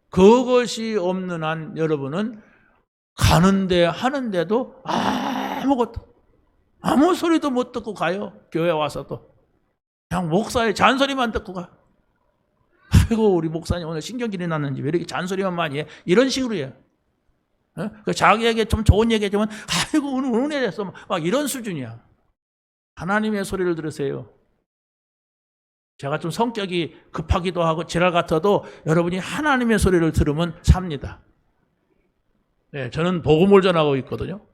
Speaker 1: 그것이 없는 한 여러분은 가는데 하는데도 아무 소리도 못 듣고 가요. 교회 와서도. 그냥 목사의 잔소리만 듣고 가. 아이고 우리 목사님 오늘 신경질이 났는지 왜 이렇게 잔소리만 많이 해. 이런 식으로 해요. 자기에게 좀 좋은 얘기 해주면 아이고 오늘 은혜 됐어. 막 이런 수준이야. 하나님의 소리를 들으세요. 제가 좀 성격이 급하기도 하고 지랄 같아도 여러분이 하나님의 소리를 들으면 삽니다. 네, 저는 복음을 전하고 있거든요.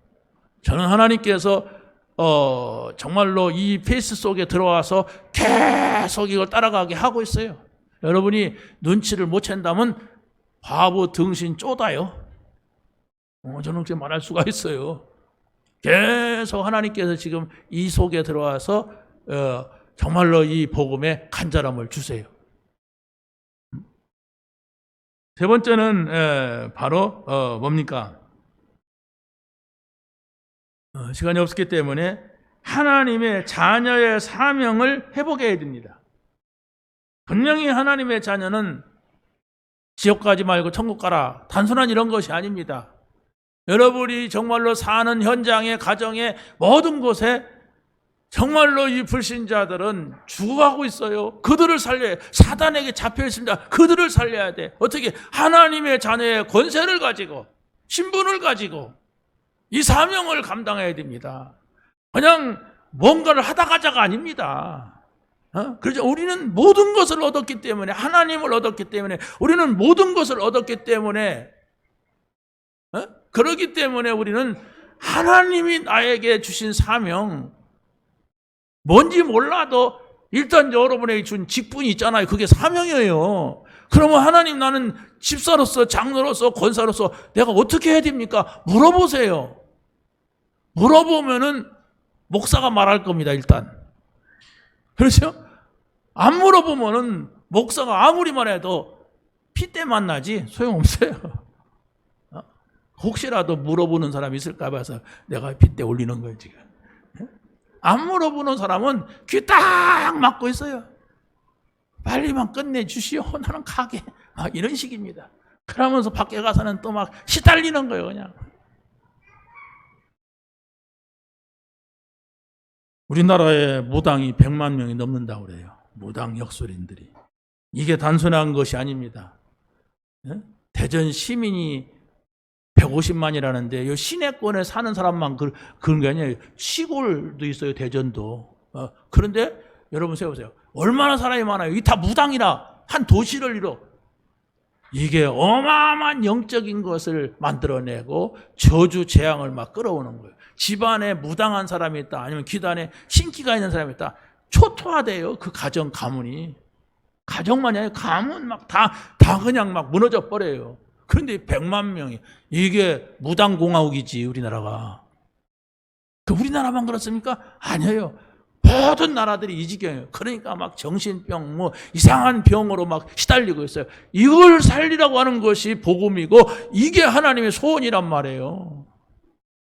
Speaker 1: 저는 하나님께서 정말로 이 페이스 속에 들어와서 계속 이걸 따라가게 하고 있어요. 여러분이 눈치를 못 챈다면 바보 등신 쪼다요. 저는 그렇게 말할 수가 있어요. 계속 하나님께서 지금 이 속에 들어와서 정말로 이 복음에 간절함을 주세요. 세 번째는 바로 뭡니까? 시간이 없었기 때문에 하나님의 자녀의 사명을 회복해야 됩니다. 분명히 하나님의 자녀는 지옥 가지 말고 천국 가라, 단순한 이런 것이 아닙니다. 여러분이 정말로 사는 현장에, 가정에, 모든 곳에 정말로 이 불신자들은 죽어가고 있어요. 그들을 살려야 해. 사단에게 잡혀 있습니다. 그들을 살려야 돼. 어떻게? 하나님의 자녀의 권세를 가지고, 신분을 가지고 이 사명을 감당해야 됩니다. 그냥 뭔가를 하다 가자가 아닙니다. 그렇죠. 우리는 모든 것을 얻었기 때문에, 하나님을 얻었기 때문에, 우리는 모든 것을 얻었기 때문에, 그렇기 때문에 우리는 하나님이 나에게 주신 사명, 뭔지 몰라도 일단 여러분에게 준 직분이 있잖아요. 그게 사명이에요. 그러면 하나님, 나는 집사로서, 장로로서, 권사로서 내가 어떻게 해야 됩니까? 물어보세요. 물어보면은 목사가 말할 겁니다, 일단. 그렇죠? 안 물어보면은 목사가 아무리 말해도 핏대 만나지 소용없어요. 혹시라도 물어보는 사람이 있을까 봐서 내가 핏대 올리는 거예요, 지금. 안 물어보는 사람은 귀 딱 막고 있어요. 빨리만 끝내주시오. 나는 가게. 이런 식입니다. 그러면서 밖에 가서는 또 막 시달리는 거예요, 그냥. 우리나라에 무당이 100만 명이 넘는다고 그래요. 무당 역술인들이. 이게 단순한 것이 아닙니다. 대전 시민이 150만이라는데 이 시내권에 사는 사람만 그런 게 아니에요. 시골도 있어요, 대전도. 그런데 여러분 세우세요. 얼마나 사람이 많아요. 이 다 무당이라 한 도시를 이뤄. 이게 어마어마한 영적인 것을 만들어내고 저주 재앙을 막 끌어오는 거예요. 집안에 무당한 사람이 있다, 아니면 귀단에 신기가 있는 사람이 있다, 초토화돼요. 그 가정 가문이. 가정만이 아니라 가문 막 다 그냥 막 무너져 버려요. 그런데 100만 명이. 이게 무당공화국이지, 우리나라가. 우리나라만 그렇습니까? 아니에요. 모든 나라들이 이 지경이에요. 그러니까 막 정신병, 이상한 병으로 막 시달리고 있어요. 이걸 살리라고 하는 것이 복음이고, 이게 하나님의 소원이란 말이에요.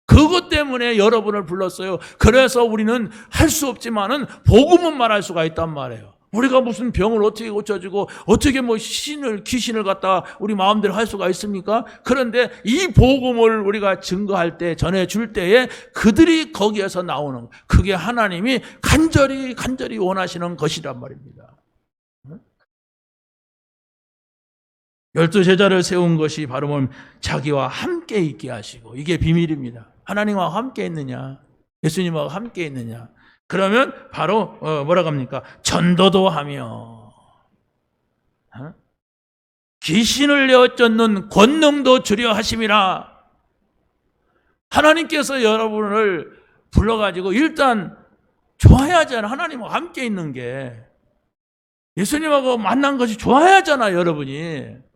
Speaker 1: 그것 때문에 여러분을 불렀어요. 그래서 우리는 할 수 없지만은 복음은 말할 수가 있단 말이에요. 우리가 무슨 병을 어떻게 고쳐주고 어떻게 귀신을 갖다 우리 마음대로 할 수가 있습니까? 그런데 이 복음을 우리가 증거할 때, 전해줄 때에 그들이 거기에서 나오는 거, 그게 하나님이 간절히 원하시는 것이란 말입니다. 12 제자를 세운 것이 바로 자기와 함께 있게 하시고, 이게 비밀입니다. 하나님과 함께 있느냐, 예수님과 함께 있느냐, 그러면 바로 뭐라고 합니까? 전도도 하며 귀신을 내어쫓는 권능도 주려 하심이라. 하나님께서 여러분을 불러가지고 일단 좋아야 하잖아요. 하나님과 함께 있는 게. 예수님하고 만난 것이 좋아야 하잖아요, 여러분이.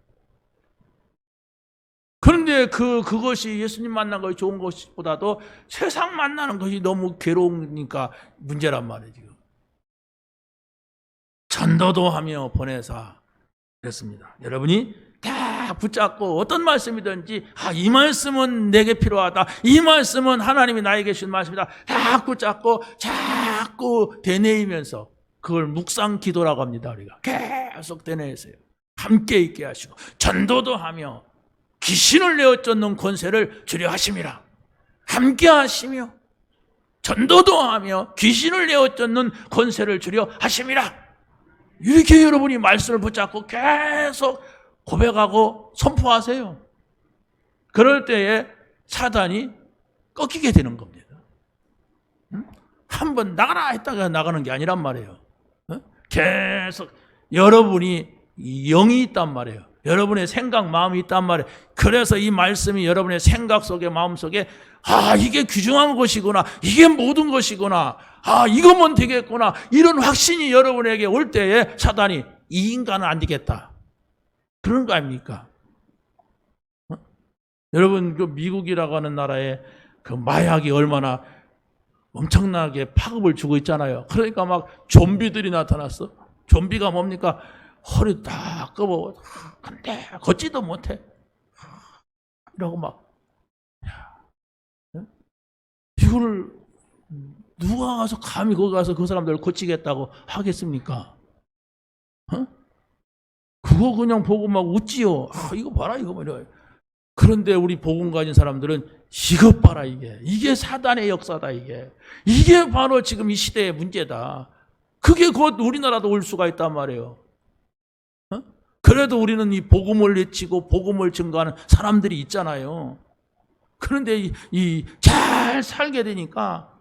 Speaker 1: 그런데 그것이 예수님 만난 것이 좋은 것보다도 세상 만나는 것이 너무 괴로우니까 문제란 말이에요, 지금. 전도도 하며 보내사 그랬습니다. 여러분이 다 붙잡고 어떤 말씀이든지, 이 말씀은 내게 필요하다, 이 말씀은 하나님이 나에게 주신 말씀이다, 다 붙잡고 자꾸 되뇌이면서, 그걸 묵상 기도라고 합니다. 우리가 계속 되뇌이세요. 함께 있게 하시고 전도도 하며 귀신을 내어쫓는 권세를 주려 하심이라. 함께 하시며 전도도 하며 귀신을 내어쫓는 권세를 주려 하심이라. 이렇게 여러분이 말씀을 붙잡고 계속 고백하고 선포하세요. 그럴 때에 사단이 꺾이게 되는 겁니다. 한번 나가라 했다가 나가는 게 아니란 말이에요. 계속 여러분이 영이 있단 말이에요. 여러분의 생각, 마음이 있단 말이에요. 그래서 이 말씀이 여러분의 생각 속에, 마음 속에, 이게 귀중한 것이구나, 이게 모든 것이구나, 이거면 되겠구나, 이런 확신이 여러분에게 올 때에 사단이 이 인간은 안 되겠다, 그런 거 아닙니까? 여러분, 그 미국이라고 하는 나라에 그 마약이 얼마나 엄청나게 파급을 주고 있잖아요. 그러니까 막 좀비들이 나타났어. 좀비가 뭡니까? 허리 딱 꺾어. 근데 걷지도 못해. 이러고 막. 이거를 누가 가서 감히 거기 가서 그 사람들을 고치겠다고 하겠습니까? 어? 그거 그냥 보고 막 웃지요. 이거 봐라 이거 뭐냐. 그런데 우리 복음 가진 사람들은 이것 봐라 이게 사단의 역사다 이게 바로 지금 이 시대의 문제다. 그게 곧 우리나라도 올 수가 있단 말이에요. 어? 그래도 우리는 이 복음을 외치고 복음을 증거하는 사람들이 있잖아요. 그런데 잘 살게 되니까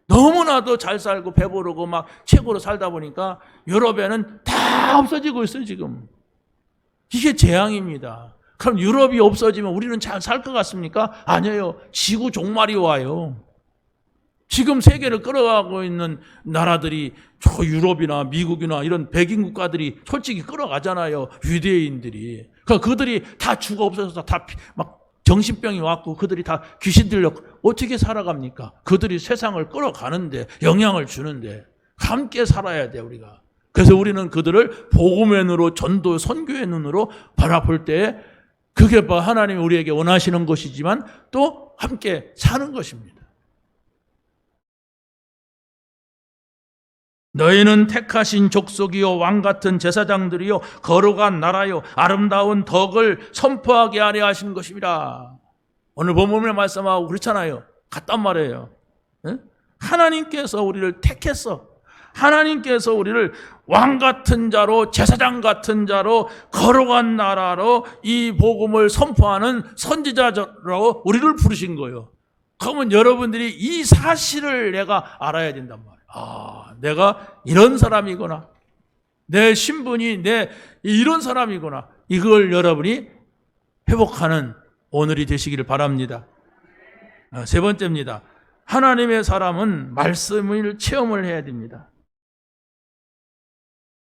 Speaker 1: 너무나도 잘 살고 배부르고 막 최고로 살다 보니까 유럽에는 다 없어지고 있어요 지금. 이게 재앙입니다. 그럼 유럽이 없어지면 우리는 잘 살 것 같습니까? 아니에요. 지구 종말이 와요. 지금 세계를 끌어가고 있는 나라들이 저 유럽이나 미국이나 이런 백인 국가들이 솔직히 끌어가잖아요. 유대인들이. 그러니까 그들이 다 죽어 없어져서 다 막 정신병이 왔고 그들이 다 귀신 들렸고 어떻게 살아갑니까? 그들이 세상을 끌어가는데 영향을 주는데 함께 살아야 돼 우리가. 그래서 우리는 그들을 복음의 눈으로 전도 선교의 눈으로 바라볼 때 그게 하나님이 우리에게 원하시는 것이지만 또 함께 사는 것입니다. 너희는 택하신 족속이요 왕같은 제사장들이요 거룩한 나라요 아름다운 덕을 선포하게 하려 하신 것입니다. 오늘 본문에 말씀하고 그렇잖아요. 같단 말이에요. 하나님께서 우리를 택했어. 하나님께서 우리를 왕같은 자로 제사장 같은 자로 거룩한 나라로 이 복음을 선포하는 선지자로 우리를 부르신 거예요. 그러면 여러분들이 이 사실을 내가 알아야 된단 말이에요. 내가 이런 사람이구나. 내 신분이 이런 사람이구나. 이걸 여러분이 회복하는 오늘이 되시기를 바랍니다. 세 번째입니다. 하나님의 사람은 말씀을 체험을 해야 됩니다.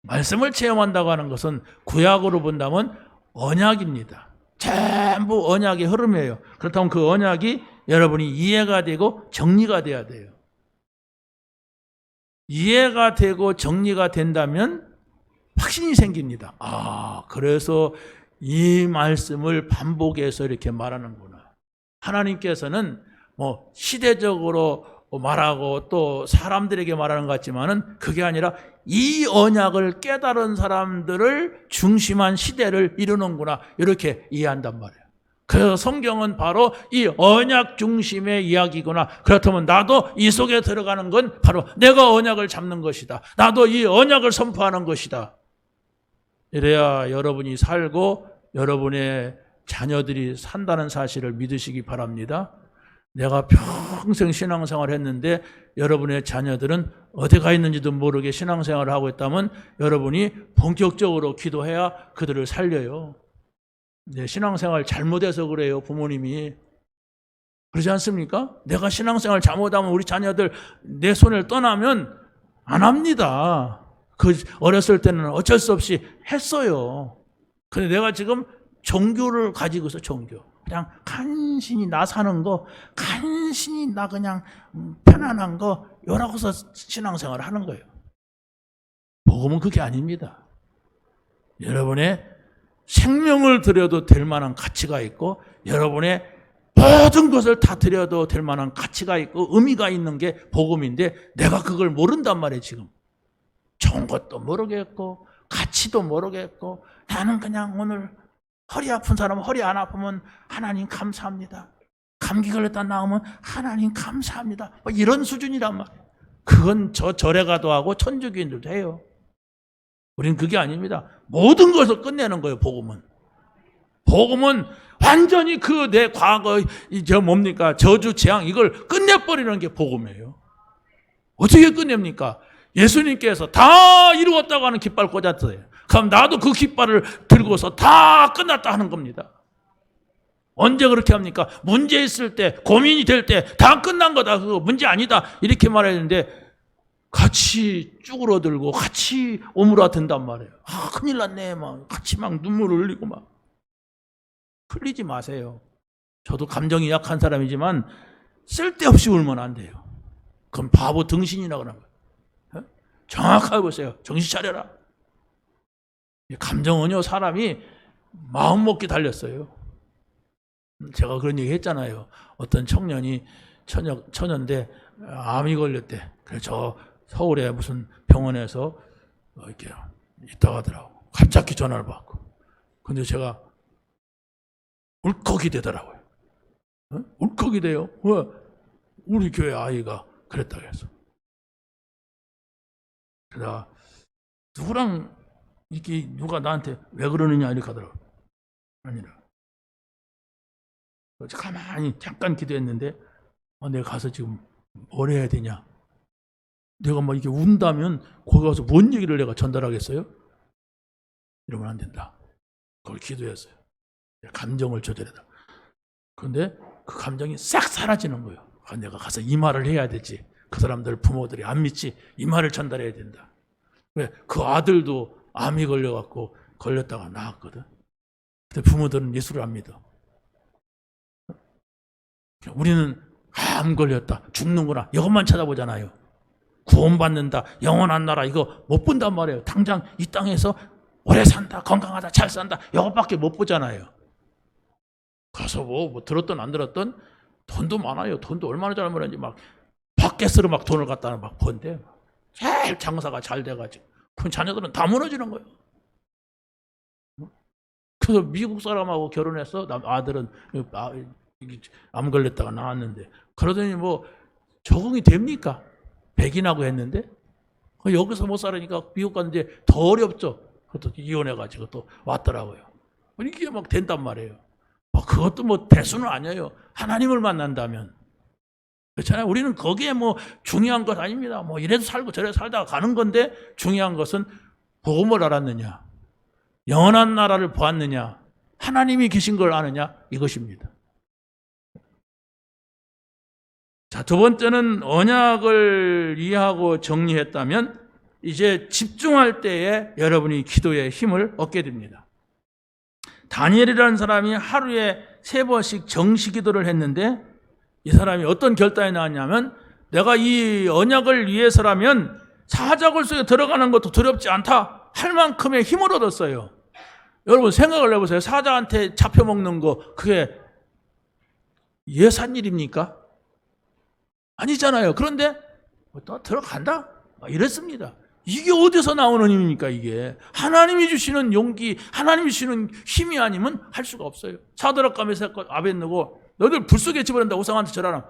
Speaker 1: 말씀을 체험한다고 하는 것은 구약으로 본다면 언약입니다. 전부 언약의 흐름이에요. 그렇다면 그 언약이 여러분이 이해가 되고 정리가 돼야 돼요. 이해가 되고 정리가 된다면 확신이 생깁니다. 그래서 이 말씀을 반복해서 이렇게 말하는구나. 하나님께서는 시대적으로 말하고 또 사람들에게 말하는 것 같지만은 그게 아니라 이 언약을 깨달은 사람들을 중심한 시대를 이루는구나. 이렇게 이해한단 말이에요. 그래서 성경은 바로 이 언약 중심의 이야기구나. 그렇다면 나도 이 속에 들어가는 건 바로 내가 언약을 잡는 것이다. 나도 이 언약을 선포하는 것이다. 이래야 여러분이 살고 여러분의 자녀들이 산다는 사실을 믿으시기 바랍니다. 내가 평생 신앙생활을 했는데 여러분의 자녀들은 어디 가 있는지도 모르게 신앙생활을 하고 있다면 여러분이 본격적으로 기도해야 그들을 살려요. 신앙생활 잘못해서 그래요, 부모님이. 그러지 않습니까? 내가 신앙생활 잘못하면 우리 자녀들 내 손을 떠나면 안 합니다. 어렸을 때는 어쩔 수 없이 했어요. 근데 내가 지금 종교를 가지고 있어, 종교. 그냥 간신히 나 사는 거, 간신히 나 그냥 편안한 거, 이러고서 신앙생활을 하는 거예요. 복음은 그게 아닙니다. 여러분의 생명을 드려도 될 만한 가치가 있고 여러분의 모든 것을 다 드려도 될 만한 가치가 있고 의미가 있는 게 복음인데 내가 그걸 모른단 말이에요. 지금 좋은 것도 모르겠고 가치도 모르겠고 나는 그냥 오늘 허리 아픈 사람은 허리 안 아프면 하나님 감사합니다. 감기 걸렸다 나오면 하나님 감사합니다. 이런 수준이란 말이에요. 그건 저 절에 가도 하고 천주교인들도 해요. 우리는 그게 아닙니다. 모든 것을 끝내는 거예요, 복음은. 복음은 완전히 내 과거, 뭡니까? 저주, 재앙, 이걸 끝내버리는 게 복음이에요. 어떻게 끝냅니까? 예수님께서 다 이루었다고 하는 깃발 꽂았어요. 그럼 나도 그 깃발을 들고서 다 끝났다 하는 겁니다. 언제 그렇게 합니까? 문제 있을 때, 고민이 될 때 다 끝난 거다. 그거 문제 아니다. 이렇게 말해야 되는데 같이 쭈그러들고 같이 오므라든단 말이에요. 큰일 났네. 같이 눈물을 흘리고 흘리지 마세요. 저도 감정이 약한 사람이지만 쓸데없이 울면 안 돼요. 그럼 바보 등신이라고 그러는 거예요. 정확하게 보세요. 정신 차려라. 감정은요, 사람이 마음먹기 달렸어요. 제가 그런 얘기 했잖아요. 어떤 청년이 처녀인데 암이 걸렸대. 그래서 저 서울에 무슨 병원에서 이렇게 있다가 하더라고. 갑자기 전화를 받고. 근데 제가 울컥이 되더라고요. 울컥이 돼요. 왜? 우리 교회 아이가 그랬다고 해서. 그러다 누구랑 이렇게 누가 나한테 왜 그러느냐 이렇게 하더라고요. 아니라. 가만히 잠깐 기도했는데 내가 가서 지금 뭘 해야 되냐. 내가 막 이렇게 운다면 거기 가서 뭔 얘기를 내가 전달하겠어요? 이러면 안 된다. 그걸 기도했어요. 감정을 조절해라. 그런데 그 감정이 싹 사라지는 거예요. 내가 가서 이 말을 해야 되지. 그 사람들 부모들이 안 믿지. 이 말을 전달해야 된다. 왜? 그 아들도 암이 걸려갖고 걸렸다가 나았거든. 근데 부모들은 예수를 안 믿어. 우리는 암 걸렸다, 죽는구나 이것만 쳐다보잖아요. 구원받는다, 영원한 나라 이거 못 본단 말이에요. 당장 이 땅에서 오래 산다, 건강하다, 잘 산다 이것밖에 못 보잖아요. 가서 뭐 들었든 안 들었든 돈도 많아요. 돈도 얼마나 잘 벌었는지 막 바켓으로 막 돈을 갖다 막 번대. 제일 장사가 잘 돼가지고 그 자녀들은 다 무너지는 거예요. 그래서 미국 사람하고 결혼해서 아들은 암 걸렸다가 나왔는데 그러더니 뭐 적응이 됩니까? 백인하고 했는데 여기서 못 살으니까 미국 갔는데 더 어렵죠. 그것도 이혼해가지고 또 왔더라고요. 이게 막 된단 말이에요. 그것도 뭐 대수는 아니에요. 하나님을 만난다면. 그렇잖아요. 우리는 거기에 뭐 중요한 것 아닙니다. 뭐 이래도 살고 저래도 살다가 가는 건데 중요한 것은 복음을 알았느냐, 영원한 나라를 보았느냐, 하나님이 계신 걸 아느냐 이것입니다. 자, 두 번째는 언약을 이해하고 정리했다면 이제 집중할 때에 여러분이 기도의 힘을 얻게 됩니다. 다니엘이라는 사람이 하루에 3번씩 정시 기도를 했는데 이 사람이 어떤 결단이 나왔냐면 내가 이 언약을 위해서라면 사자굴 속에 들어가는 것도 두렵지 않다 할 만큼의 힘을 얻었어요. 여러분 생각을 해보세요. 사자한테 잡혀먹는 거 그게 예산 일입니까? 아니잖아요. 그런데 또 들어간다? 이랬습니다. 이게 어디서 나오는 힘입니까? 이게 하나님이 주시는 용기, 하나님이 주시는 힘이 아니면 할 수가 없어요. 사드락과 메삭 아벳느고 너희들 불 속에 집어넣는다 우상한테 절하라.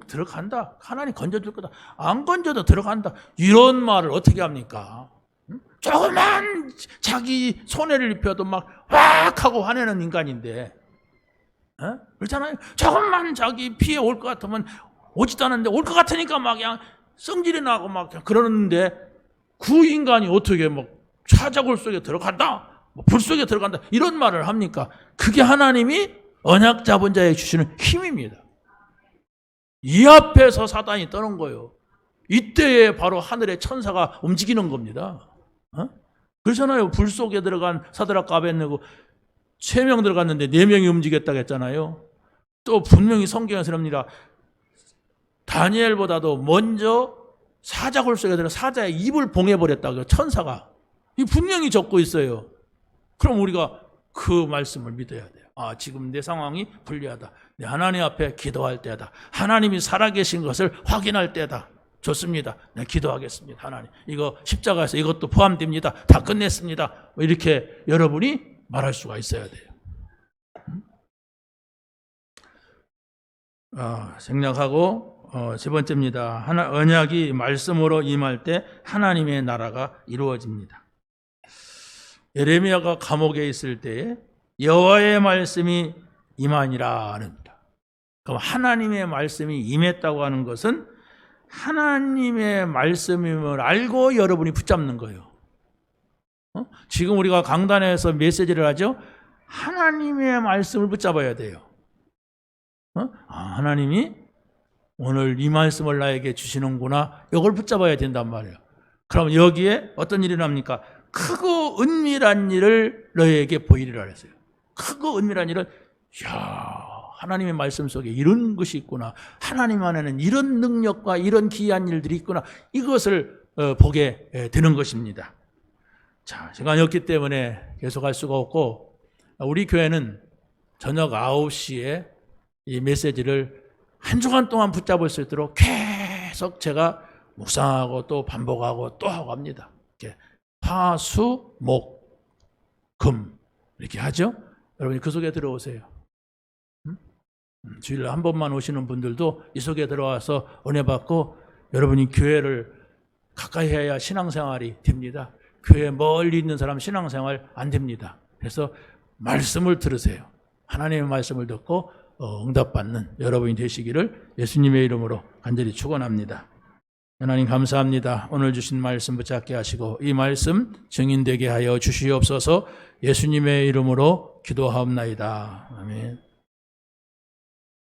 Speaker 1: 들어간다. 하나님 건져줄 거다. 안 건져도 들어간다. 이런 말을 어떻게 합니까? 조그만 자기 손해를 입혀도 막 확 하고 화내는 인간인데 그렇잖아요. 조금만 자기 피해 올 것 같으면 오지도 않았는데 올 것 같으니까 막 그냥 성질이 나고 막 그러는데 그 인간이 어떻게 막 사자굴 속에 들어간다, 불 속에 들어간다 이런 말을 합니까? 그게 하나님이 언약 잡은 자에게 주시는 힘입니다. 이 앞에서 사단이 떠는 거예요. 이때에 바로 하늘의 천사가 움직이는 겁니다. 그렇잖아요. 불 속에 들어간 사드락과 아벳느고 3명 들어갔는데 4명이 움직였다고 했잖아요. 또 분명히 성경에서 납니다. 다니엘보다도 먼저 사자굴 속에 들어 사자의 입을 봉해버렸다고요. 천사가. 이 분명히 적고 있어요. 그럼 우리가 그 말씀을 믿어야 돼요. 지금 내 상황이 불리하다. 내 하나님 앞에 기도할 때다. 하나님이 살아계신 것을 확인할 때다. 좋습니다. 네, 기도하겠습니다. 하나님 이거 십자가에서 이것도 포함됩니다. 다 끝냈습니다. 이렇게 여러분이 말할 수가 있어야 돼요. 생략하고 세 번째입니다. 언약이 말씀으로 임할 때 하나님의 나라가 이루어집니다. 예레미야가 감옥에 있을 때에 여호와의 말씀이 임하니라 합니다. 그럼 하나님의 말씀이 임했다고 하는 것은 하나님의 말씀임을 알고 여러분이 붙잡는 거예요. 지금 우리가 강단에서 메시지를 하죠. 하나님의 말씀을 붙잡아야 돼요. 하나님이 오늘 이 말씀을 나에게 주시는구나. 이걸 붙잡아야 된단 말이에요. 그럼 여기에 어떤 일이 납니까? 크고 은밀한 일을 너희에게 보이리라 했어요. 크고 은밀한 일은 하나님의 말씀 속에 이런 것이 있구나. 하나님 안에는 이런 능력과 이런 기이한 일들이 있구나. 이것을 보게 되는 것입니다. 자, 시간이 없기 때문에 계속할 수가 없고, 우리 교회는 저녁 9시에 이 메시지를 한 주간 동안 붙잡을 수 있도록 계속 제가 묵상하고 또 반복하고 또 하고 합니다. 이렇게 화, 수, 목, 금 이렇게 하죠. 여러분이 그 속에 들어오세요. 주일날 한 번만 오시는 분들도 이 속에 들어와서 은혜 받고, 여러분이 교회를 가까이 해야 신앙생활이 됩니다. 교회 멀리 있는 사람 신앙생활 안 됩니다. 그래서 말씀을 들으세요. 하나님의 말씀을 듣고 응답받는 여러분이 되시기를 예수님의 이름으로 간절히 축원합니다. 하나님 감사합니다. 오늘 주신 말씀 붙잡게 하시고 이 말씀 증인되게 하여 주시옵소서. 예수님의 이름으로 기도하옵나이다. 아멘.